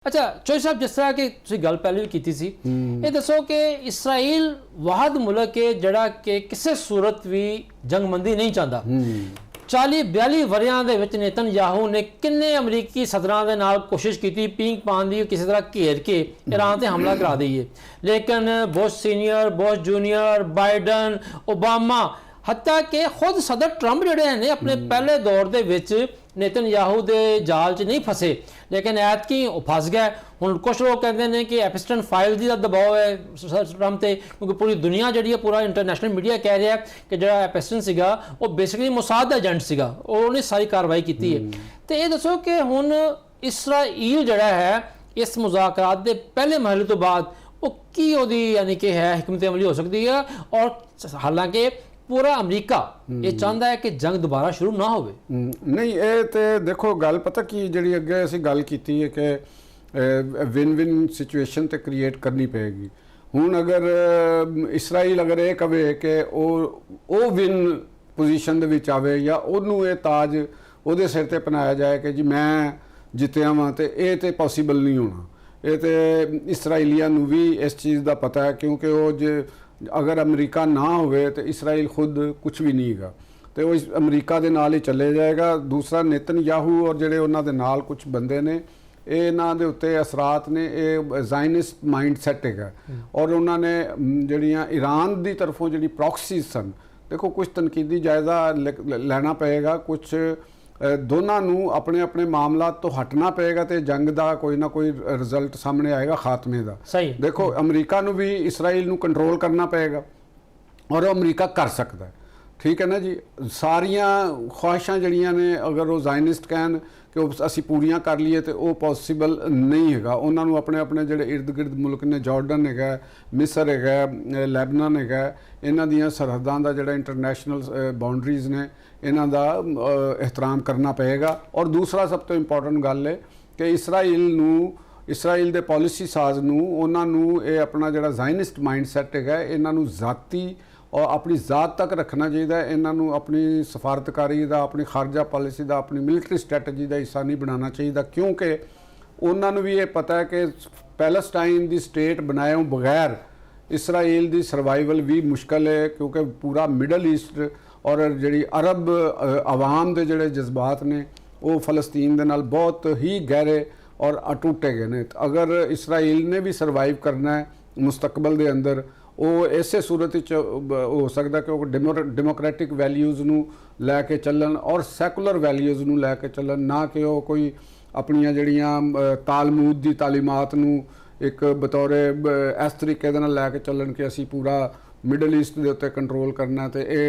अच्छा चोई साहब, जिस तरह की तुसीं गल पहले भी की सी, ये दसो कि इसराइल वाहद मुल्क है जड़ा कि किसी सूरत भी जंगबंदी नहीं चाहता। 40-42 वरियां दे विच नेतनयाहू ने किन्ने अमरीकी सदरां दे नाल कोशिश की पींग पान दी किसी तरह घेर के ईरान से हमला करा दईए, लेकिन Bush senior, Bush junior, Biden, Obama, हत्या कि खुद सदर ट्रंप जिहड़े ने अपने पहले दौर दे विच नेतनयाहू दे जाल च नहीं फसे, लेकिन ऐतकी फस गए। हुण कुछ लोग कहते हैं कि एपिस्टन 5 का दबाव है ट्रंप से, क्योंकि पूरी दुनिया जी पूरा इंटरनेशनल मीडिया कह रहा है कि जो एपिस्टन सीगा वो बेसिकली मोसाद एजेंट सीगा, उन्हें सारी कार्रवाई की है। तो ये दसो कि हुण इसराइल जड़ा है इस मुज़ाकरात के पहले मरहले तो बाद वो की ओदी यानी कि है हिकमत अमली हो सकती है, और हालांकि पूरा अमरीका ये चाहता है कि जंग दोबारा शुरू ना हो। नहीं, ये तो देखो गल पता कि जी अगे असी गल की है कि विन विन सिचुएशन तो क्रिएट करनी पेगी। हुण अगर इसराइल अगर ये कहे कि वो विन पोजीशन दे विच आवे या उन्होंने ये ताज वो सिर ते पहनाया जाए कि जी मैं जितया वां, तो ये तो पॉसीबल नहीं होना। ये तो इसराइलियां नूं भी इस चीज़ का पता है, क्योंकि वो जो अगर अमरीका ना होवे तो इसराइल खुद कुछ भी नहीं है, तो वो अमरीका के नाल ही चले जाएगा। दूसरा नेतनयाहू और जिहड़े उन्हां दे नाल कुछ बंदे ने इन्हां दे उत्ते असरात ने ये ज़ायनिस्ट माइंड सैट है, और उन्होंने जिहड़ियां ईरान की तरफों जिहड़ी प्रॉक्सीज सन, देखो कुछ तनकीदी जायज़ा लेना पेगा, कुछ दोनों नूं अपने अपने मामला तो हटना पेगा, तो जंग का कोई ना कोई रिजल्ट सामने आएगा खात्मे का। सही देखो अमरीका नूं भी इसराइल नूं कंट्रोल करना पेगा, और अमरीका कर सकता है, ठीक है ना जी। सारियां ख्वाहिशां जड़ियां ने अगर वो ज़ायनिस्ट कहन कि असी पूरियां कर लीए तो वो पॉसीबल नहीं है। उन्होंने अपने अपने जो इर्द गिर्द मुल्क ने, जॉर्डन है, मिस्र है, लैबनान है, इन्हां दियां सरहदां दा जिहड़ा इंटरनेशनल बाउंड्रीज़ ने इन्हां दा एहतराम करना पेगा। और दूसरा सब तो इंपॉर्टेंट गल है कि इसराइल दे पॉलिसी साज नूं उन्हां नूं ये अपना जिहड़ा ज़ायनिस्ट माइंड सैट है इन्हां नूं ज़ाती और अपनी ज़ात तक रखना चाहिए। इन्हों अपनी सफारतकारी का, अपनी खारजा पॉलिसी का, अपनी मिलिट्री स्ट्रैटजी का हिस्सा नहीं बनाना चाहिए, क्योंकि उन्होंने भी ये पता है कि पैलेस्टाइन की स्टेट बनाए बगैर इसराइल की सर्वाइवल भी मुश्किल है, क्योंकि पूरा मिडल ईस्ट और जी अरब आवाम के जोड़े जज्बात ने वो फ़लस्तीन के नाल बहुत ही गहरे और अटूट है। अगर इसराइल ने भी सर्वाइव करना है मुस्तकबल के अंदर, वो इसे सूरत हो सकता कि वो डेमोक्रेटिक वैल्यूज़ नूं लैके चलन और सैकुलर वैल्यूज़ नूं लैके चलन, ना कि वो कोई अपनियां जड़ियां तालमूद की तालीमात नूं एक बतौर इस तरीके नाल लैके चलन कि असी पूरा मिडल ईस्ट के उत्ते कंट्रोल करना। तो ये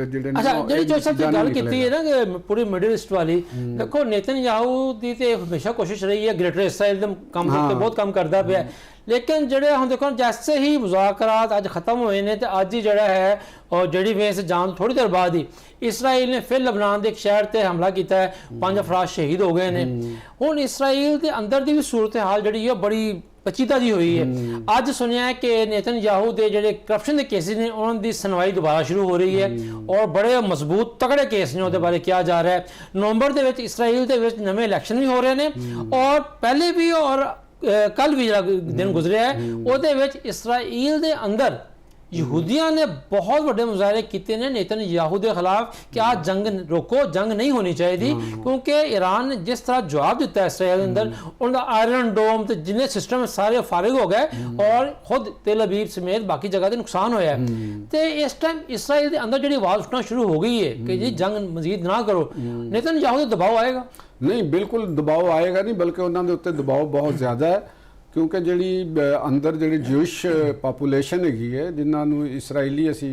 जिहड़े गल की है ना कि पूरी मिडल ईस्ट वाली, देखो नेतनयाहू की तो हमेशा कोशिश रही है ग्रेटर इसराइल काम बहुत कम करता पे, लेकिन जोड़े हम देखो जैसे ही मुज़ाकरात अज खत्म हुए हैं तो अज ही जड़ा है और जड़ी वेस जान थोड़ी देर बाद ही इसराइल ने फिर लबनान के एक शहर से हमला किया है, 5 अफराद शहीद हो गए हैं। हुण इसराइल के अंदर की भी सूरत हाल जी बड़ी पचीता जी हुई है। अज सुनिया है कि नेतनयाहू के जोड़े करप्शन के केसेज ने उन्होंने सुनवाई दोबारा शुरू हो रही है, और बड़े मजबूत तगड़े केस ने वो बारे किया जा रहा है। नवंबर के इसराइल के नवे इलैक्शन भी हो रहे हैं, और पहले भी और कल भी दिन गुजरे है वो इसराइल के अंदर यहूदियों ने बहुत बड़े मुजाहरे किए ने नेतनयाहू के खिलाफ कि आज जंग रोको, जंग नहीं होनी चाहिए थी, क्योंकि ईरान ने जिस तरह जवाब दिता है इसराइल के अंदर, उनका आयरन डोम तो जिन्हें सिस्टम सारे फारिग हो गए, और खुद तेल अवीव समेत बाकी जगह से नुकसान होया है। तो इस टाइम इसराइल के अंदर जी आवाज़ उठना शुरू हो गई है कि जी जंग मजीद ना करो, नेतनयाहू से दबाव आएगा? नहीं, बिल्कुल दबाव आएगा नहीं, बल्कि उन्होंने उत्ते दबाव बहुत ज़्यादा है, क्योंकि जी अंदर जी ज्यूश पापूलेशन है जिन्होंने इसराइली असी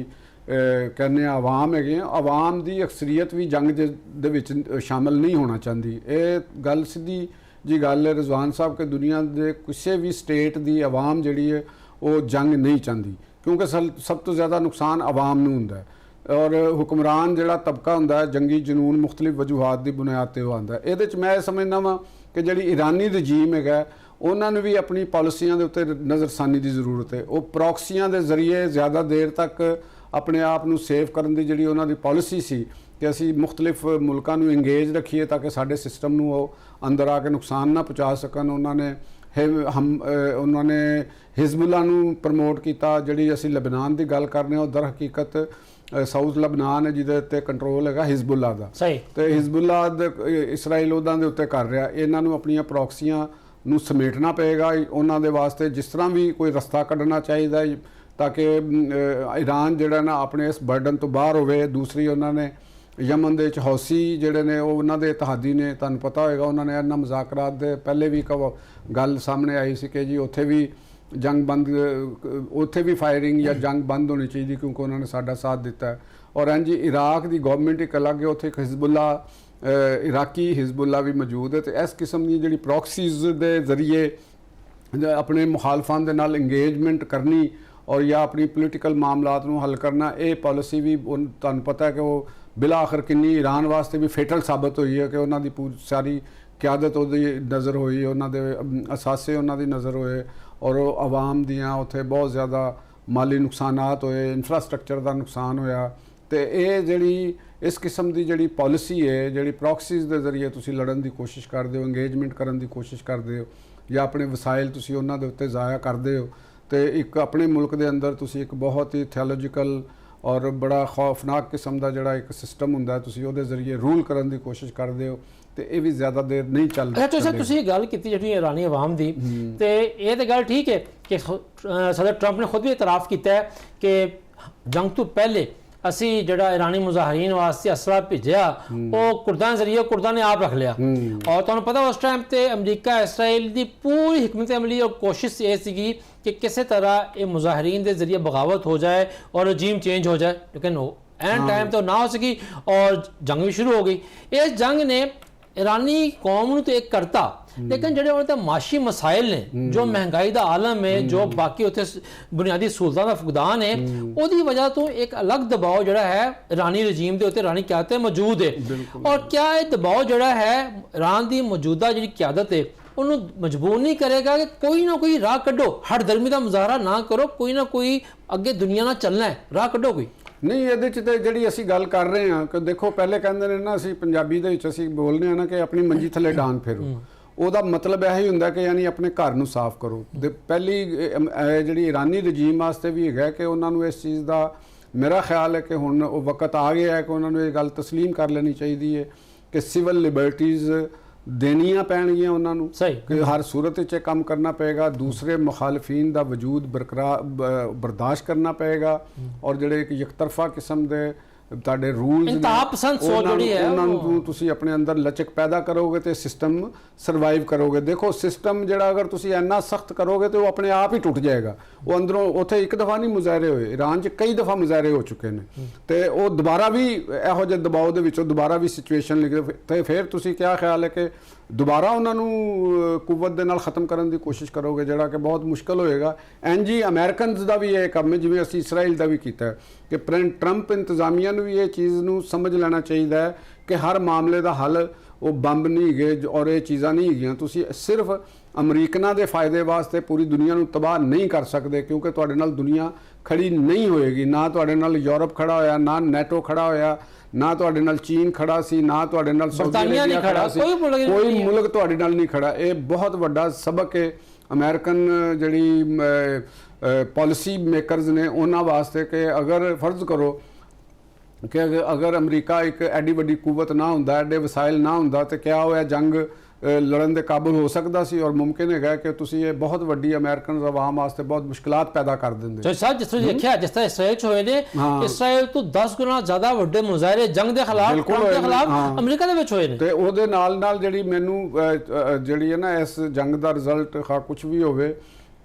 कहने आवाम है, आवाम की अक्सरीयत भी जंग दे शामिल नहीं होना चाहती। ये गल सीधी जी गल है रिजवान साहब के दुनिया के किसी भी स्टेट की आवाम जी है वो जंग नहीं चाहती, क्योंकि सब तो ज़्यादा नुकसान आवाम नूं हुंदा है, और हुक्मरान जिहड़ा तबका हुंदा है जंगी जनून मुख्तलिफ वजूहात की बुनियाद पर वो आंदा है। ये मैं समझना वा कि जी ईरानी रजीम है उन्होंने भी अपनी पॉलिसियां के उत्ते नज़रसानी की जरूरत है। वो प्रॉक्सियां के जरिए ज़्यादा देर तक अपने आप को सेव करने की जी उन्होंने पॉलिसी सी कि असी मुख्तलिफ मुल्कों को इंगेज रखीए ताकि साढ़े सिस्टम को अंदर आके नुकसान ना पहुँचा सकन। उन्होंने ਉਹਨਾਂ ਨੇ ਹਿਜ਼ਬੁੱਲਾ ਨੂੰ ਪ੍ਰਮੋਟ ਕੀਤਾ। ਜਿਹੜੀ ਅਸੀਂ ਲਬਨਾਨ ਦੀ ਗੱਲ ਕਰ ਰਹੇ ਹਾਂ ਉਹ ਦਰ ਹਕੀਕਤ ਸਾਊਥ ਲਬਨਾਨ ਹੈ ਜਿਹਦੇ ਉੱਤੇ ਕੰਟਰੋਲ ਹੈਗਾ ਹਿਜ਼ਬੁੱਲਾ ਦਾ। ਸਹੀ। ਤੇ ਹਿਜ਼ਬੁੱਲਾ ਇਸਰਾਈਲ ਉਹਦਾਂ ਦੇ ਉੱਤੇ ਕਰ ਰਿਹਾ। ਇਹਨਾਂ ਨੂੰ ਆਪਣੀਆਂ ਪ੍ਰੌਕਸੀਆਂ ਨੂੰ ਸਮੇਟਣਾ ਪਏਗਾ। ਉਹਨਾਂ ਦੇ ਵਾਸਤੇ ਜਿਸ ਤਰ੍ਹਾਂ ਵੀ ਕੋਈ ਰਸਤਾ ਕੱਢਣਾ ਚਾਹੀਦਾ ਤਾਂ ਕਿ ਈਰਾਨ ਜਿਹੜਾ ਨਾ ਆਪਣੇ ਇਸ ਬਰਡਨ ਤੋਂ ਬਾਹਰ ਹੋਵੇ। ਦੂਸਰੀ ਉਹਨਾਂ ਨੇ ਯਮਨ ਦੇ ਵਿੱਚ ਹੌਸੀ ਜਿਹੜੇ ਨੇ ਉਹ ਉਹਨਾਂ ਦੇ ਇਤਿਹਾਦੀ ਨੇ, ਤੁਹਾਨੂੰ ਪਤਾ ਹੋਏਗਾ ਉਹਨਾਂ ਨੇ ਇਹਨਾਂ ਮੁਜ਼ਾਕਰਾਤ ਦੇ ਪਹਿਲੇ ਵੀ ਗੱਲ ਸਾਹਮਣੇ ਆਈ ਸੀ ਕਿ ਜੀ ਉੱਥੇ ਵੀ ਜੰਗ ਬੰਦ, ਉੱਥੇ ਵੀ ਫਾਇਰਿੰਗ ਜਾਂ ਜੰਗ ਬੰਦ ਹੋਣੀ ਚਾਹੀਦੀ ਕਿਉਂਕਿ ਉਹਨਾਂ ਨੇ ਸਾਡਾ ਸਾਥ ਦਿੱਤਾ। ਔਰ ਇੰਝ ਇਰਾਕ ਦੀ ਗਵਰਨਮੈਂਟ ਇੱਕ ਅਲੱਗ ਹੈ, ਉੱਥੇ ਇੱਕ ਹਿਜ਼ਬੁੱਲਾ ਇਰਾਕੀ ਹਿਜ਼ਬੁੱਲਾ ਵੀ ਮੌਜੂਦ ਹੈ। ਤੇ ਇਸ ਕਿਸਮ ਦੀ ਜਿਹੜੀ ਪ੍ਰੌਕਸੀਜ਼ ਦੇ ਜ਼ਰੀਏ ਆਪਣੇ ਮੁਖਾਲਫਾਂ ਦੇ ਨਾਲ ਇੰਗੇਜਮੈਂਟ ਕਰਨੀ ਔਰ ਜਾਂ ਆਪਣੀ ਪੋਲੀਟੀਕਲ ਮਾਮਲਾਤ ਨੂੰ ਹੱਲ ਕਰਨਾ, ਇਹ ਪਾਲਿਸੀ ਵੀ ਤੁਹਾਨੂੰ ਪਤਾ ਹੈ ਕਿ ਉਹ ਬਿਲਾ ਆਖਰ ਕਿੰਨੀ ਈਰਾਨ ਵਾਸਤੇ ਵੀ ਫੇਟਲ ਸਾਬਤ ਹੋਈ ਹੈ ਕਿ ਉਹਨਾਂ ਦੀ ਪੂਰੀ ਸਾਰੀ ਕਿਆਦਤ ਉਹਦੀ ਨਜ਼ਰ ਹੋਈ, ਉਹਨਾਂ ਦੇ ਅਸਾਸੇ ਉਹਨਾਂ ਦੀ ਨਜ਼ਰ ਹੋਏ ਔਰ ਉਹ ਆਵਾਮ ਦੀਆਂ ਉੱਥੇ ਬਹੁਤ ਜ਼ਿਆਦਾ ਮਾਲੀ ਨੁਕਸਾਨਾਤ ਹੋਏ, ਇਨਫਰਾਸਟ੍ਰਕਚਰ ਦਾ ਨੁਕਸਾਨ ਹੋਇਆ। ਤੇ ਇਹ ਜਿਹੜੀ ਇਸ ਕਿਸਮ ਦੀ ਜਿਹੜੀ ਪਾਲਿਸੀ ਹੈ, ਜਿਹੜੀ ਪ੍ਰੌਕਸੀਜ਼ ਦੇ ਜ਼ਰੀਏ ਤੁਸੀਂ ਲੜਨ ਦੀ ਕੋਸ਼ਿਸ਼ ਕਰਦੇ ਹੋ, ਇੰਗੇਜਮੈਂਟ ਕਰਨ ਦੀ ਕੋਸ਼ਿਸ਼ ਕਰਦੇ ਹੋ ਜਾਂ ਆਪਣੇ ਵਸਾਇਲ ਤੁਸੀਂ ਉਹਨਾਂ ਦੇ ਉੱਤੇ ਜ਼ਾਇਆ ਕਰਦੇ ਹੋ, ਤੇ ਇੱਕ ਆਪਣੇ ਮੁਲਕ ਦੇ ਅੰਦਰ ਤੁਸੀਂ ਇੱਕ ਬਹੁਤ ਹੀ ਥਿਓਲੋਜੀਕਲ ਔਰ ਬੜਾ ਖੌਫਨਾਕ ਕਿਸਮ ਦਾ ਜਿਹੜਾ ਇੱਕ ਸਿਸਟਮ ਹੁੰਦਾ ਤੁਸੀਂ ਉਹਦੇ ਜ਼ਰੀਏ ਰੂਲ ਕਰਨ ਦੀ ਕੋਸ਼ਿਸ਼ ਕਰਦੇ ਹੋ, ਤੇ ਇਹ ਵੀ ਜ਼ਿਆਦਾ ਦੇਰ ਨਹੀਂ ਚੱਲਦਾ। ਤੁਸੀਂ ਗੱਲ ਕੀਤੀ ਜਿਹੜੀ ਇਰਾਨੀ ਆਵਾਮ ਦੀ, ਤੇ ਇਹ ਤਾਂ ਗੱਲ ਠੀਕ ਹੈ ਕਿ ਸਦਰ ਟਰੰਪ ਨੇ ਖੁਦ ਵੀ ਇਤਰਾਫ ਕੀਤਾ ਹੈ ਕਿ ਜੰਗ ਤੋਂ ਪਹਿਲੇ ਅਸੀਂ ਜਿਹੜਾ ਇਰਾਨੀ ਮੁਜ਼ਾਹਰੀਨ ਵਾਸਤੇ ਅਸਲਾ ਭੇਜਿਆ ਉਹ ਕੁਰਦਾਂ ਜ਼ਰੀਏ ਕੁਰਦਾਂ ਨੇ ਆਪ ਰੱਖ ਲਿਆ। ਔਰ ਤੁਹਾਨੂੰ ਪਤਾ ਉਸ ਟਾਈਮ ਤੇ ਅਮਰੀਕਾ ਇਸਰਾਈਲ ਦੀ ਪੂਰੀ ਹਕਮਤ ਅਮਲੀ ਔਰ ਕੋਸ਼ਿਸ਼ ਇਹ ਸੀਗੀ ਕਿ ਕਿਸੇ ਤਰ੍ਹਾਂ ਇਹ ਮੁਜ਼ਾਹਰੀਨ ਦੇ ਜ਼ਰੀਏ ਬਗਾਵਤ ਹੋ ਜਾए और रजीम चेंज हो जाए, लेकिन एंड टाइम तो ना हो सकी और जंग भी शुरू हो गई। इस जंग ने ईरानी कौम ਨੂੰ तो एक करता, लेकिन ਜਿਹੜੇ ਉਹਨਾਂ ਦੇ ਮਾਸ਼ੀ ਮਸਾਇਲ ਨੇ, ਜੋ ਮਹਿੰਗਾਈ ਦਾ ਆਲਮ ਹੈ, ਜੋ ਬਾਕੀ ਉੱਥੇ ਬੁਨਿਆਦੀ ਸਹੂਲਤਾਂ ਦਾ ਫੁਕਦਾਨ ਹੈ, ਉਹਦੀ ਵਜ੍ਹਾ ਤੋਂ ਇੱਕ ਅਲੱਗ ਦਬਾਅ ਜਿਹੜਾ ਹੈ ਈਰਾਨੀ ਰਜੀਮ ਦੇ ਉੱਤੇ, ਈਰਾਨੀ ਕਿਆਦਤ ਤੇ ਮੌਜੂਦ ਹੈ। ਔਰ ਕਿਆ ਇਹ ਦਬਾਅ ਜਿਹੜਾ ਹੈ ਈਰਾਨ ਦੀ ਮੌਜੂਦਾ ਜਿਹੜੀ ਕਿਆਦਤ ਹੈ ਉਹਨੂੰ ਮਜਬੂਰ ਨਹੀਂ ਕਰੇਗਾ ਕਿ ਕੋਈ ਨਾ ਕੋਈ ਰਾਹ ਕੱਢੋ, ਹਰ ਦਰਮੀ ਦਾ ਮੁਜ਼ਾਹਰਾ ਨਾ ਕਰੋ, ਕੋਈ ਨਾ ਕੋਈ ਅੱਗੇ ਦੁਨੀਆ ਨਾਲ ਚੱਲਣਾ ਹੈ, ਰਾਹ ਕੱਢੋ ਕੋਈ। ਨਹੀਂ ਇਹਦੇ 'ਚ ਤੇ ਜਿਹੜੀ ਅਸੀਂ ਗੱਲ ਕਰ ਰਹੇ ਹਾਂ ਕਿ ਦੇਖੋ ਪਹਿਲੇ ਕਹਿੰਦੇ ਨੇ ਨਾ, ਅਸੀਂ ਪੰਜਾਬੀ ਦੇ ਵਿੱਚ ਅਸੀਂ ਬੋਲਦੇ ਹਾਂ ਨਾ ਕਿ ਆਪਣੀ ਮੰਜੀ ਥੱਲੇ ਡਾਂਗ ਫੇਰੋ, ਉਹਦਾ ਮਤਲਬ ਇਹ ਹੀ ਹੁੰਦਾ ਕਿ ਯਾਨੀ ਆਪਣੇ ਘਰ ਨੂੰ ਸਾਫ਼ ਕਰੋ। ਤੇ ਪਹਿਲੀ ਜਿਹੜੀ ਈਰਾਨੀ ਰਜੀਮ ਵਾਸਤੇ ਵੀ ਹੈਗਾ ਕਿ ਉਹਨਾਂ ਨੂੰ ਇਸ ਚੀਜ਼ ਦਾ ਮੇਰਾ ਖਿਆਲ ਹੈ ਕਿ ਹੁਣ ਉਹ ਵਕਤ ਆ ਗਿਆ ਹੈ ਕਿ ਉਹਨਾਂ ਨੂੰ ਇਹ ਗੱਲ ਤਸਲੀਮ ਕਰ ਲੈਣੀ ਚਾਹੀਦੀ ਹੈ ਕਿ ਸਿਵਲ ਲਿਬਰਟੀਜ਼ ਦੇਣੀਆਂ ਪੈਣਗੀਆਂ ਉਹਨਾਂ ਨੂੰ, ਕਿ ਹਰ ਸੂਰਤ ਵਿੱਚ ਇਹ ਕੰਮ ਕਰਨਾ ਪਏਗਾ। ਦੂਸਰੇ ਮੁਖਾਲਫੀਨ ਦਾ ਵਜੂਦ ਬਰਕਰਾਰ ਬਰਦਾਸ਼ਤ ਕਰਨਾ ਪਏਗਾ ਔਰ ਜਿਹੜੇ ਇੱਕ ਇਕਤਰਫਾ ਕਿਸਮ ਦੇ ਤੁਹਾਡੇ ਰੂਲਸ ਉਹਨਾਂ ਨੂੰ ਤੁਸੀਂ ਆਪਣੇ ਅੰਦਰ ਲਚਕ ਪੈਦਾ ਕਰੋਗੇ ਤੇ ਸਿਸਟਮ ਸਰਵਾਈਵ ਕਰੋਗੇ। ਦੇਖੋ ਸਿਸਟਮ ਜਿਹੜਾ ਅਗਰ ਤੁਸੀਂ ਇੰਨਾ ਸਖਤ ਕਰੋਗੇ ਤੇ ਉਹ ਆਪਣੇ ਆਪ ਹੀ ਟੁੱਟ ਜਾਏਗਾ। ਉਹ ਅੰਦਰੋਂ ਉੱਥੇ ਇੱਕ ਦਫਾ ਨਹੀਂ ਮੁਜ਼ਾਹਰੇ ਹੋਏ, ਈਰਾਨ 'ਚ ਕਈ ਦਫਾ ਮੁਜ਼ਾਹਰੇ ਹੋ ਚੁੱਕੇ ਨੇ, ਤੇ ਉਹ ਦੁਬਾਰਾ ਵੀ ਇਹੋ ਜਿਹੇ ਦਬਾਅ ਦੇ ਵਿੱਚੋਂ ਦੁਬਾਰਾ ਵੀ ਸਿਚੁਏਸ਼ਨ ਲਿਖੇ ਤੇ ਫਿਰ ਤੁਸੀਂ ਕਿਆ ਖਿਆਲ ਹੈ ਕਿ ਦੁਬਾਰਾ ਉਹਨਾਂ ਨੂੰ ਕੁਵਤ ਦੇ ਨਾਲ ਖਤਮ ਕਰਨ ਦੀ ਕੋਸ਼ਿਸ਼ ਕਰੋਗੇ, ਜਿਹੜਾ ਕਿ ਬਹੁਤ ਮੁਸ਼ਕਲ ਹੋਏਗਾ। ਐਨਜੀ ਅਮਰੀਕਨਸ ਦਾ ਵੀ ਇਹ ਕੰਮ ਹੈ ਜਿਵੇਂ ਅਸੀਂ ਇਸਰਾਈਲ ਦਾ ਵੀ ਕੀਤਾ ਕਿ ਟਰੰਪ ਇੰਤਜ਼ਾਮੀਆ ਨੂੰ ਵੀ ਇਹ ਚੀਜ਼ ਨੂੰ ਸਮਝ ਲੈਣਾ ਚਾਹੀਦਾ ਹੈ ਕਿ ਹਰ ਮਾਮਲੇ ਦਾ ਹੱਲ ਉਹ ਬੰਬ ਨਹੀਂ ਹੈਗੇ ਔਰ ਇਹ ਚੀਜ਼ਾਂ ਨਹੀਂ ਹੈਗੀਆਂ। ਤੁਸੀਂ ਸਿਰਫ ਅਮਰੀਕਨਾਂ ਦੇ ਫਾਇਦੇ ਵਾਸਤੇ ਪੂਰੀ ਦੁਨੀਆ ਨੂੰ ਤਬਾਹ ਨਹੀਂ ਕਰ ਸਕਦੇ ਕਿਉਂਕਿ ਤੁਹਾਡੇ ਨਾਲ ਦੁਨੀਆ ਖੜੀ ਨਹੀਂ ਹੋਏਗੀ। ਨਾ ਤੁਹਾਡੇ ਨਾਲ ਯੂਰਪ ਖੜਾ ਹੋਇਆ, ਨਾ ਨੈਟੋ ਖੜਾ ਹੋਇਆ, ਨਾ ਤੁਹਾਡੇ ਨਾਲ ਚੀਨ ਖੜਾ ਸੀ, ਨਾ ਤੁਹਾਡੇ ਨਾਲ ਸਾਊਦੀ ਅਰੇਬੀਆ ਖੜਾ ਸੀ, ਕੋਈ ਮੁਲਕ ਤੁਹਾਡੇ ਨਾਲ ਨਹੀਂ ਖੜਾ। ਇਹ ਬਹੁਤ ਵੱਡਾ ਸਬਕ ਹੈ ਅਮਰੀਕਨ ਜਿਹੜੀ ਪਾਲਿਸੀ ਮੇਕਰਸ ਨੇ ਉਹਨਾਂ ਵਾਸਤੇ ਕਿ ਅਗਰ ਫਰਜ਼ ਕਰੋ ਕਿ ਅਗਰ ਅਮਰੀਕਾ ਇੱਕ ਐਡੀ ਵੱਡੀ ਕੁਵਤ ਨਾ ਹੁੰਦਾ, ਐਡੇ ਵਸਾਇਲ ਨਾ ਹੁੰਦਾ ਤੇ ਕਿਆ ਹੋਇਆ ਜੰਗ ਲੜਨ ਦੇ ਕਾਬਲ ਹੋ ਸਕਦਾ ਸੀ ਔਰ ਮੁਮਕਿਨ ਹੈਗਾ ਕਿ ਤੁਸੀਂ ਇਹ ਬਹੁਤ ਵੱਡੀ ਅਮਰੀਕਨ ਆਵਾਮ ਵਾਸਤੇ ਬਹੁਤ ਮੁਸ਼ਕਲਾਤ ਪੈਦਾ ਕਰ ਦਿੰਦੇ। ਜਿਸ ਤਰ੍ਹਾਂ ਦੇਖਿਆ ਜਿਸ ਤਰ੍ਹਾਂ ਇਸਰਾਈਲ 'ਚ ਹੋਏ ਨੇ, ਇਸਰਾਈਲ ਤੋਂ 10 ਗੁਣਾ ਜ਼ਿਆਦਾ ਵੱਡੇ ਮੁਜ਼ਾਹਰੇ ਜੰਗ ਦੇ ਖਿਲਾਫ ਅਮਰੀਕਾ ਦੇ ਵਿੱਚ ਹੋਏ ਨੇ। ਤੇ ਉਹਦੇ ਨਾਲ ਜਿਹੜੀ ਮੈਨੂੰ ਜਿਹੜੀ ਹੈ ਨਾ ਇਸ ਜੰਗ ਦਾ ਰਿਜ਼ਲਟ ਕੁਝ ਵੀ ਹੋਵੇ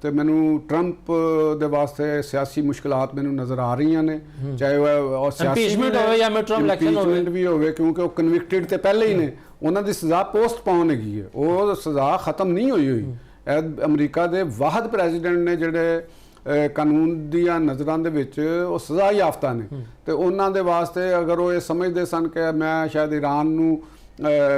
ਤੇ ਮੈਨੂੰ ਟਰੰਪ ਦੇ ਵਾਸਤੇ ਸਿਆਸੀ ਮੁਸ਼ਕਲਾਤ ਮੈਨੂੰ ਨਜ਼ਰ ਆ ਰਹੀਆਂ ਨੇ, ਚਾਹੇ ਉਹ ਇੰਪੀਚਮੈਂਟ ਹੋਵੇ ਜਾਂ ਮਿਡ ਟਰਮ ਇਲੈਕਸ਼ਨ ਵੀ ਹੋਵੇ ਕਿਉਂਕਿ ਉਹ ਕਨਵਿਕਟਡ ਤੇ ਪਹਿਲੇ ਹੀ ਨੇ, ਉਹਨਾਂ ਦੀ ਸਜ਼ਾ ਪੋਸਟਪੋਨ ਹੈਗੀ ਹੈ, ਉਹ ਸਜ਼ਾ ਖਤਮ ਨਹੀਂ ਹੋਈ। ਅਮਰੀਕਾ ਦੇ ਵਾਹਦ ਪ੍ਰੈਜ਼ੀਡੈਂਟ ਨੇ ਜਿਹੜੇ ਕਾਨੂੰਨ ਦੀਆਂ ਨਜ਼ਰਾਂ ਦੇ ਵਿੱਚ ਉਹ ਸਜ਼ਾ ਯਾਫਤਾ ਨੇ, ਤੇ ਉਹਨਾਂ ਦੇ ਵਾਸਤੇ ਅਗਰ ਉਹ ਇਹ ਸਮਝਦੇ ਸਨ ਕਿ ਮੈਂ ਸ਼ਾਇਦ ਈਰਾਨ ਨੂੰ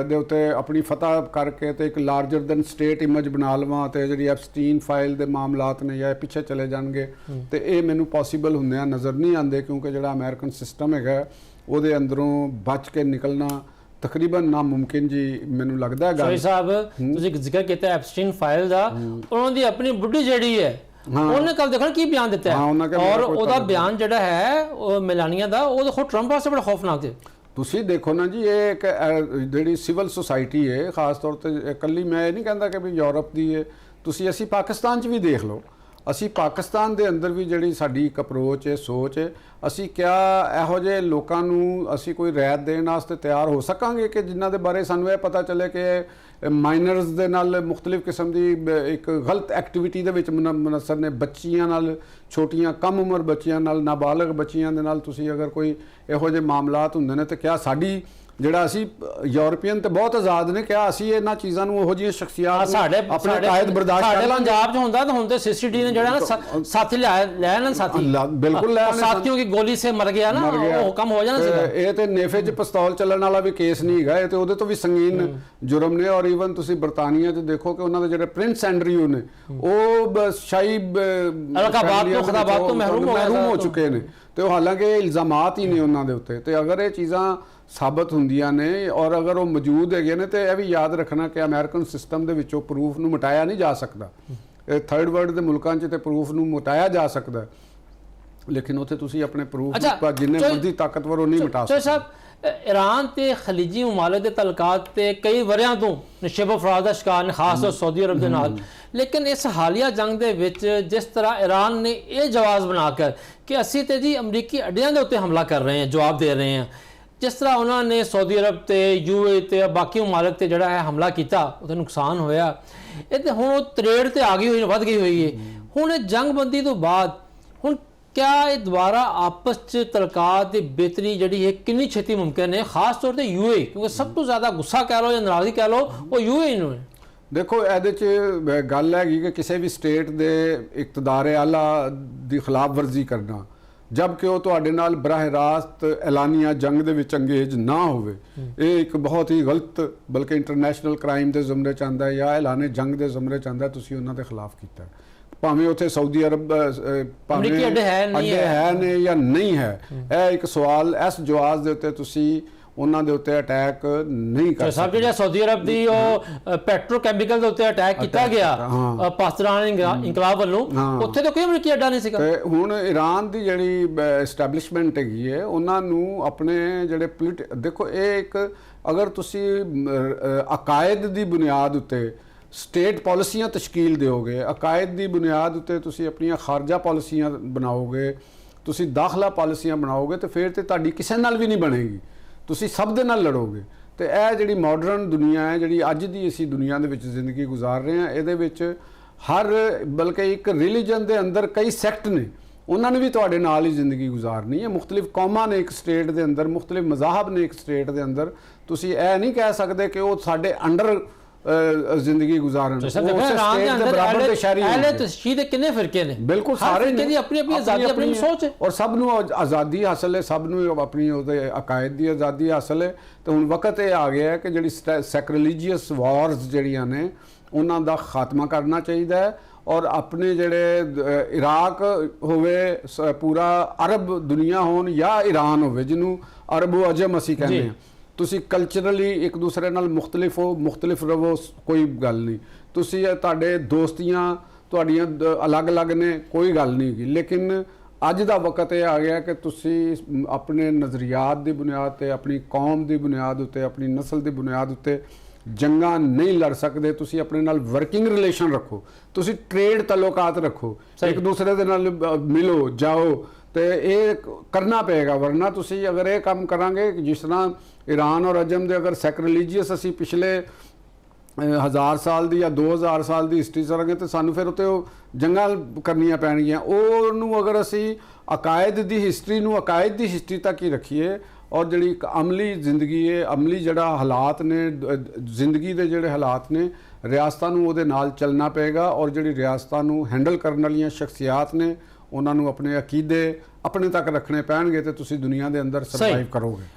ਦੇ ਉੱਤੇ ਆਪਣੀ ਫਤਹ ਕਰਕੇ ਤੇ ਇੱਕ ਲਾਰਜਰ ਦੈਨ ਸਟੇਟ ਇਮੇਜ ਬਣਾ ਲਵਾਂ ਤੇ ਜਿਹੜੀ ਐਪਸਟੀਨ ਫਾਈਲ ਦੇ ਮਾਮਲਾਤ ਨੇ ਜਾਂ ਪਿੱਛੇ ਚਲੇ ਜਾਣਗੇ, ਤੇ ਇਹ ਮੈਨੂੰ ਪੋਸੀਬਲ ਹੁੰਦਿਆਂ ਨਜ਼ਰ ਨਹੀਂ ਆਉਂਦੇ ਕਿਉਂਕਿ ਜਿਹੜਾ ਅਮਰੀਕਨ ਸਿਸਟਮ ਹੈਗਾ ਉਹਦੇ ਅੰਦਰੋਂ ਬਚ ਕੇ ਨਿਕਲਣਾ ਤਕਰੀਬਨ ਨਾਮੁਮਕਿਨ ਜੀ ਮੈਨੂੰ ਲੱਗਦਾ ਹੈ ਸ਼ੋਈ ਸਾਹਿਬ ਤੁਸੀਂ ਜ਼ਿਕਰ ਕੀਤਾ ਐਪਸਟੀਨ ਫਾਈਲ ਦਾ, ਉਹਨਾਂ ਦੀ ਆਪਣੀ ਬੁੱਢੀ ਜਿਹੜੀ ਹੈ ਉਹਨੇ ਕੱਲ ਦੇਖੋ ਕੀ ਬਿਆਨ ਦਿੱਤਾ ਹੈ, ਔਰ ਉਹਦਾ ਬਿਆਨ ਜਿਹੜਾ ਹੈ ਉਹ ਮੈਲਾਨੀਆ ਦਾ, ਉਹ ਦੇਖੋ ਟਰੰਪ ਵਾਸਤੇ ਬੜਾ ਖੌਫਨਾਕ ਹੈ। ਤੁਸੀਂ ਦੇਖੋ ਨਾ ਜੀ, ਇਹ ਇੱਕ ਜਿਹੜੀ ਸਿਵਲ ਸੁਸਾਇਟੀ ਹੈ, ਖਾਸ ਤੌਰ ਤੇ ਇਕੱਲੀ ਮੈਂ ਇਹ ਨਹੀਂ ਕਹਿੰਦਾ ਕਿ ਵੀ ਯੂਰਪ ਦੀ ਹੈ, ਅਸੀਂ ਪਾਕਿਸਤਾਨ 'ਚ ਵੀ ਦੇਖ ਲਓ, ਅਸੀਂ ਪਾਕਿਸਤਾਨ ਦੇ ਅੰਦਰ ਵੀ ਜਿਹੜੀ ਸਾਡੀ ਇੱਕ ਅਪਰੋਚ ਹੈ, ਸੋਚ ਹੈ, ਅਸੀਂ ਕਿਆ ਇਹੋ ਜਿਹੇ ਲੋਕਾਂ ਨੂੰ ਅਸੀਂ ਕੋਈ ਰਿਆਇਤ ਦੇਣ ਵਾਸਤੇ ਤਿਆਰ ਹੋ ਸਕਾਂਗੇ ਕਿ ਜਿਨ੍ਹਾਂ ਦੇ ਬਾਰੇ ਸਾਨੂੰ ਇਹ ਪਤਾ ਚੱਲੇ ਕਿ ਮਾਈਨਰਸ ਦੇ ਨਾਲ ਮੁxtਲਿਫ ਕਿਸਮ ਦੀ ਇੱਕ ਗਲਤ ਐਕਟੀਵਿਟੀ ਦੇ ਵਿੱਚ ਮੁਨੱਸਰ ਨੇ, ਬੱਚੀਆਂ ਨਾਲ, ਛੋਟੀਆਂ ਕਮ ਉਮਰ ਬੱਚੀਆਂ ਨਾਲ, ਨਾਬਾਲਗ ਬੱਚੀਆਂ ਦੇ ਨਾਲ ਤੁਸੀਂ ਅਗਰ ਕੋਈ ਇਹੋ ਜਿਹੇ ਮਾਮਲਾਤ ਹੁੰਦੇ ਨੇ, ਤੇ ਕਿਆ ਸਾਡੀ ਜਿਹੜਾ ਅਸੀਂ ਯੂਰਪੀਅਨ ਤੇ ਬਹੁਤ ਆਜ਼ਾਦ ਨੇ, ਕਿਆ ਅਸੀਂ ਇਹਨਾਂ ਚੀਜ਼ਾਂ ਨੂੰ ਉਹੋ ਜਿਹੀਆਂ ਸ਼ਖਸੀਅਤ ਆਪਣੇ ਕਾਇਦ ਬਰਦਾਸ਼ਤ ਕਰ ਲਾਂਗੇ? ਪੰਜਾਬ 'ਚ ਹੁੰਦਾ ਤਾਂ ਹੁਣ ਤੇ ਸੀਸੀਟੀ ਨੇ ਜਿਹੜਾ ਨਾ ਸਾਥੀ ਲੈ ਨਾ ਸਾਥੀ ਬਿਲਕੁਲ ਲੈ ਸਾਥੀਆਂ ਦੀ ਗੋਲੀ ਸੇ ਮਰ ਗਿਆ ਨਾ, ਉਹ ਕੰਮ ਹੋ ਜਾਣਾ ਸੀਗਾ। ਇਹ ਤੇ ਨੇਫੇ 'ਚ ਪਿਸਤੌਲ ਚੱਲਣ ਵਾਲਾ ਵੀ ਕੇਸ ਨਹੀਂ ਹੈਗਾ, ਇਹ ਤੇ ਉਹਦੇ ਤੋਂ ਵੀ ਸੰਗੀਨ ਜੁਰਮ ਨੇ। ਔਰ ਈਵਨ ਤੁਸੀਂ ਬਰਤਾਨੀਆ 'ਚ ਦੇਖੋ ਕਿ ਉਹਨਾਂ ਦੇ ਜਿਹੜੇ ਪ੍ਰਿੰਸ ਐਂਡਰਿਊ ਨੇ ਉਹ ਸ਼ਾਹੀ ਅਲਕਾਬਾਦ ਤੋਂ ਮਹਿਰੂਮ ਹੋ ਚੁੱਕੇ ਨੇ, ਤੇ ਉਹ ਹਾਲਾਂਕਿ ਇਲਜ਼ਾਮਾਤ ਹੀ ਨੇ ਉਹਨਾਂ ਦੇ ਉੱਤੇ। ਤੇ ਅਗਰ ਇਹ ਚੀਜ਼ਾਂ ਸਾਬਤ ਹੁੰਦੀਆਂ ਨੇ ਔਰ ਅਗਰ ਉਹ ਮੌਜੂਦ ਹੈਗੇ ਨੇ, ਤੇ ਇਹ ਵੀ ਯਾਦ ਰੱਖਣਾ ਕਿ ਅਮਰੀਕਨ ਸਿਸਟਮ ਦੇ ਵਿੱਚੋਂ ਪ੍ਰੂਫ ਨੂੰ ਮਿਟਾਇਆ ਨਹੀਂ ਜਾ ਸਕਦਾ। ਇਹ ਥਰਡ ਵਰਲਡ ਦੇ ਮੁਲਕਾਂ 'ਚ ਤੇ ਪ੍ਰੂਫ ਨੂੰ ਮਿਟਾਇਆ ਜਾ ਸਕਦਾ, ਲੇਕਿਨ ਉੱਥੇ ਤੁਸੀਂ ਆਪਣੇ ਪ੍ਰੂਫ ਜਿੰਨੇ ਮਰਜ਼ੀ ਤਾਕਤਵਰ ਉਹ ਨਹੀਂ ਮਿਟਾ ਸਕਦੇ। ਸਾਹਿਬ, ਈਰਾਨ ਤੇ ਖਲੀਜੀ ਮਮਾਲਿਕ ਦੇ ਤਲਕਾਤ ਤੇ ਕਈ ਵਰਿਆਂ ਤੋਂ ਨਸ਼ੇਬ ਅਫਰਾਦ ਦਾ ਸ਼ਿਕਾਰ ਨੇ, ਖਾਸ ਤੌਰ ਸਾਊਦੀ ਅਰਬ ਦੇ ਨਾਲ। ਲੇਕਿਨ ਇਸ ਹਾਲੀਆ ਜੰਗ ਦੇ ਵਿੱਚ ਜਿਸ ਤਰ੍ਹਾਂ ਈਰਾਨ ਨੇ ਇਹ ਜਵਾਬ ਬਣਾ ਕਰ ਕਿ ਅਸੀਂ ਤੇ ਜੀ ਅਮਰੀਕੀ ਅੱਡਿਆਂ ਦੇ ਉੱਤੇ ਹਮਲਾ ਕਰ ਰਹੇ ਹਾਂ, ਜਵਾਬ ਦੇ ਰਹੇ ਹਾਂ, ਜਿਸ ਤਰ੍ਹਾਂ ਉਹਨਾਂ ਨੇ ਸਾਊਦੀ ਅਰਬ ਤੇ UAE ਤੇ ਬਾਕੀ ਮਮਾਲਿਕ ਤੇ ਜਿਹੜਾ ਹੈ ਹਮਲਾ ਕੀਤਾ, ਉਹਦਾ ਨੁਕਸਾਨ ਹੋਇਆ, ਇਹ ਤੇ ਹੁਣ ਉਹ ਤਰੇੜ ਤੇ ਆ ਗਈ ਹੋਈ, ਵੱਧ ਗਈ ਹੋਈ ਹੈ। ਹੁਣ ਇਹ ਜੰਗਬੰਦੀ ਤੋਂ ਬਾਅਦ ਹੁਣ ਕਿਆ ਇਹ ਦੁਬਾਰਾ ਆਪਸ 'ਚ ਤਲਕਾਤ ਦੀ ਬਿਹਤਰੀ ਜਿਹੜੀ ਹੈ ਕਿੰਨੀ ਛੇਤੀ ਮੁਮਕਿਨ ਹੈ, ਖਾਸ ਤੌਰ ਤੇ UAE, ਕਿਉਂਕਿ ਸਭ ਤੋਂ ਜ਼ਿਆਦਾ ਗੁੱਸਾ ਕਹਿ ਲਓ ਜਾਂ ਨਾਰਾਜ਼ਗੀ ਕਹਿ ਲਓ ਉਹ UAE ਨੂੰ ਹੈ। ਦੇਖੋ, ਇਹਦੇ 'ਚ ਗੱਲ ਹੈਗੀ ਕਿ ਕਿਸੇ ਵੀ ਸਟੇਟ ਦੇ ਇਕਤਦਾਰ ਆਲਾ ਦੀ ਖਿਲਾਫ ਵਰਜ਼ੀ ਕਰਨਾ, ਜਦਕਿ ਉਹ ਤੁਹਾਡੇ ਨਾਲ ਬਰਾਹ ਰਾਸਤ ਐਲਾਨੀਆ ਜੰਗ ਦੇ ਵਿੱਚ ਅੰਗੇਜ ਨਾ ਹੋਵੇ, ਇਹ ਇੱਕ ਬਹੁਤ ਹੀ ਗਲਤ, ਬਲਕਿ ਇੰਟਰਨੈਸ਼ਨਲ ਕ੍ਰਾਈਮ ਦੇ ਜ਼ਮਰੇ 'ਚ ਆਉਂਦਾ ਜਾਂ ਐਲਾਨੇ ਜੰਗ ਦੇ ਜ਼ਮਰੇ 'ਚ ਆਉਂਦਾ। ਤੁਸੀਂ ਉਹਨਾਂ ਦੇ ਖਿਲਾਫ ਕੀਤਾ, ਭਾਵੇਂ ਉੱਥੇ ਸਾਊਦੀ ਅਰਬ ਭਾਵੇਂ ਅੱਡੇ ਹੈ ਨੇ ਜਾਂ ਨਹੀਂ ਹੈ, ਇਹ ਇੱਕ ਸਵਾਲ, ਇਸ ਜਵਾਜ਼ ਦੇ ਉੱਤੇ ਤੁਸੀਂ ਉਹਨਾਂ ਦੇ ਉੱਤੇ ਅਟੈਕ ਨਹੀਂ ਕਰ ਸਕਦੇ। ਜਿਹੜਾ ਸਾਊਦੀ ਅਰਬ ਦੀ ਉਹ ਪੈਟਰੋਕੈਮੀਕਲ ਦੇ ਉੱਤੇ ਅਟੈਕ ਕੀਤਾ ਗਿਆ ਪਾਕਿਸਤਾਨ ਇਨਕਲਾਬ ਵੱਲੋਂ, ਉੱਥੇ ਤਾਂ ਕੋਈ ਅਮਰੀਕੀ ਅੱਡਾ ਨਹੀਂ ਸੀਗਾ। ਤੇ ਹੁਣ ਈਰਾਨ ਦੀ ਜਿਹੜੀ ਐਸਟੈਬਲਿਸ਼ਮੈਂਟ ਹੈਗੀ ਹੈ, ਉਹਨਾਂ ਨੂੰ ਆਪਣੇ ਜਿਹੜੇ ਦੇਖੋ, ਇਹ ਇੱਕ ਅਗਰ ਤੁਸੀਂ ਅਕਾਇਦ ਦੀ ਬੁਨਿਆਦ ਉੱਤੇ ਸਟੇਟ ਪਾਲਿਸੀਆਂ ਤਸ਼ਕੀਲ ਦਿਓਗੇ, ਅਕਾਇਦ ਦੀ ਬੁਨਿਆਦ ਉੱਤੇ ਤੁਸੀਂ ਆਪਣੀਆਂ ਖਾਰਜਾ ਪਾਲਿਸੀਆਂ ਬਣਾਓਗੇ, ਤੁਸੀਂ ਦਾਖਲਾ ਪਾਲਿਸੀਆਂ ਬਣਾਓਗੇ, ਤੇ ਫਿਰ ਤੇ ਤੁਹਾਡੀ ਕਿਸੇ ਨਾਲ ਵੀ ਨਹੀਂ ਬਣੇਗੀ, ਤੁਸੀਂ ਸਭ ਦੇ ਨਾਲ ਲੜੋਗੇ। ਤੇ ਇਹ ਜਿਹੜੀ ਮਾਡਰਨ ਦੁਨੀਆ ਹੈ, ਜਿਹੜੀ ਅੱਜ ਦੀ ਅਸੀਂ ਦੁਨੀਆ ਦੇ ਵਿੱਚ ਜ਼ਿੰਦਗੀ ਗੁਜ਼ਾਰ ਰਹੇ ਹਾਂ, ਇਹਦੇ ਵਿੱਚ ਬਲਕਿ ਇੱਕ ਰਿਲੀਜਨ ਦੇ ਅੰਦਰ ਕਈ ਸੈਕਟ ਨੇ, ਉਹਨਾਂ ਨੇ ਵੀ ਤੁਹਾਡੇ ਨਾਲ ਹੀ ਜ਼ਿੰਦਗੀ ਗੁਜ਼ਾਰਨੀ ਹੈ। ਮੁxtਲਿਫ ਕੌਮਾਂ ਨੇ ਇੱਕ ਸਟੇਟ ਦੇ ਅੰਦਰ, ਮੁxtਲਿਫ ਮਜ਼ਾਹਬ ਨੇ ਇੱਕ ਸਟੇਟ ਦੇ ਅੰਦਰ, ਤੁਸੀਂ ਇਹ ਨਹੀਂ ਕਹਿ ਸਕਦੇ ਕਿ ਉਹ ਸਾਡੇ ਅੰਡਰ ਜ਼ਿੰਦਗੀ ਗੁਜ਼ਾਰਨ। ਕਿੰਨੇ ਫਿਰਕੇ ਨੇ, ਬਿਲਕੁਲ ਸਾਰੇ ਨੇ, ਆਪਣੀ ਆਪਣੀ ਆਜ਼ਾਦੀ, ਆਪਣੀ ਸੋਚ ਹੈ, ਔਰ ਸਭ ਨੂੰ ਆਜ਼ਾਦੀ ਹਾਸਲ ਹੈ, ਸਭ ਨੂੰ ਆਪਣੀ ਉਹਦੇ ਅਕਾਇਦ ਦੀ ਆਜ਼ਾਦੀ ਹਾਸਲ ਹੈ। ਤੇ ਹੁਣ ਵਕਤ ਇਹ ਆ ਗਿਆ ਹੈ ਕਿ ਜਿਹੜੀ ਸੈਕਰੀਲੀਜੀਅਸ ਵਾਰਸ ਜਿਹੜੀਆਂ ਨੇ, ਉਹਨਾਂ ਦਾ ਖਾਤਮਾ ਕਰਨਾ ਚਾਹੀਦਾ ਹੈ। ਔਰ ਆਪਣੇ ਜਿਹੜੇ ਇਰਾਕ ਹੋਵੇ, ਪੂਰਾ ਅਰਬ ਦੁਨੀਆ ਹੋਣ ਜਾਂ ਈਰਾਨ ਹੋਵੇ, ਜਿਹਨੂੰ ਅਰਬੋ ਅਜਮ ਅਸੀਂ ਕਹਿੰਦੇ ਹਾਂ, ਤੁਸੀਂ ਕਲਚਰਲੀ ਇੱਕ ਦੂਸਰੇ ਨਾਲ ਮੁxtਲਿਫ ਹੋ, ਮੁxtਲਿਫ ਰਵੋ, ਕੋਈ ਗੱਲ ਨਹੀਂ। ਤੁਸੀਂ ਤੁਹਾਡੇ ਦੋਸਤੀਆਂ ਤੁਹਾਡੀਆਂ ਅਲੱਗ-ਅਲੱਗ ਨੇ, ਕੋਈ ਗੱਲ ਨਹੀਂ ਹੈਗੀ। ਲੇਕਿਨ ਅੱਜ ਦਾ ਵਕਤ ਇਹ ਆ ਗਿਆ ਕਿ ਤੁਸੀਂ ਆਪਣੇ ਨਜ਼ਰੀਆਤ ਦੀ ਬੁਨਿਆਦ ਤੇ, ਆਪਣੀ ਕੌਮ ਦੀ ਬੁਨਿਆਦ ਉੱਤੇ, ਆਪਣੀ ਨਸਲ ਦੀ ਬੁਨਿਆਦ ਉੱਤੇ ਜੰਗਾਂ ਨਹੀਂ ਲੜ ਸਕਦੇ। ਤੁਸੀਂ ਆਪਣੇ ਨਾਲ ਵਰਕਿੰਗ ਰਿਲੇਸ਼ਨ ਰੱਖੋ, ਤੁਸੀਂ ਟ੍ਰੇਡ ਤਲੁਕਾਤ ਰੱਖੋ, ਇੱਕ ਦੂਸਰੇ ਦੇ ਨਾਲ ਮਿਲੋ ਜਾਓ, ਤੇ ਇਹ ਕਰਨਾ ਪਏਗਾ। ਵਰਨਾ ਤੁਸੀਂ ਅਗਰ ਇਹ ਕੰਮ ਕਰਾਂਗੇ, ਜਿਸ ਤਰ੍ਹਾਂ ਈਰਾਨ ਔਰ ਅਜਮ ਦੇ ਅਗਰ ਸੈਕਰੀਲੀਜੀਅਸ ਅਸੀਂ ਪਿਛਲੇ 1000 ਸਾਲ ਦੀ ਜਾਂ 2000 ਸਾਲ ਦੀ ਹਿਸਟਰੀ ਕਰਾਂਗੇ, ਤੇ ਸਾਨੂੰ ਫਿਰ ਉੱਤੇ ਉਹ ਜੰਗਾਂ ਕਰਨੀਆਂ ਪੈਣਗੀਆਂ। ਉਹਨੂੰ ਅਗਰ ਅਸੀਂ ਅਕਾਇਦ ਦੀ ਹਿਸਟਰੀ ਨੂੰ ਅਕਾਇਦ ਦੀ ਹਿਸਟਰੀ ਤੱਕ ਹੀ ਰੱਖੀਏ, ਔਰ ਜਿਹੜੀ ਇੱਕ ਅਮਲੀ ਜ਼ਿੰਦਗੀ ਹੈ, ਅਮਲੀ ਜਿਹੜਾ ਹਾਲਾਤ ਨੇ, ਜ਼ਿੰਦਗੀ ਦੇ ਜਿਹੜੇ ਹਾਲਾਤ ਨੇ, ਰਿਆਸਤਾਂ ਨੂੰ ਉਹਦੇ ਨਾਲ ਚੱਲਣਾ ਪਏਗਾ। ਔਰ ਜਿਹੜੀ ਰਿਆਸਤਾਂ ਨੂੰ ਹੈਂਡਲ ਕਰਨ ਵਾਲੀਆਂ ਸ਼ਖਸੀਅਤ ਨੇ, ਉਹਨਾਂ ਨੂੰ ਆਪਣੇ ਅਕੀਦੇ ਆਪਣੇ ਤੱਕ ਰੱਖਣੇ ਪੈਣਗੇ, ਤੇ ਤੁਸੀਂ ਦੁਨੀਆ ਦੇ ਅੰਦਰ ਸਰਵਾਈਵ ਕਰੋਗੇ।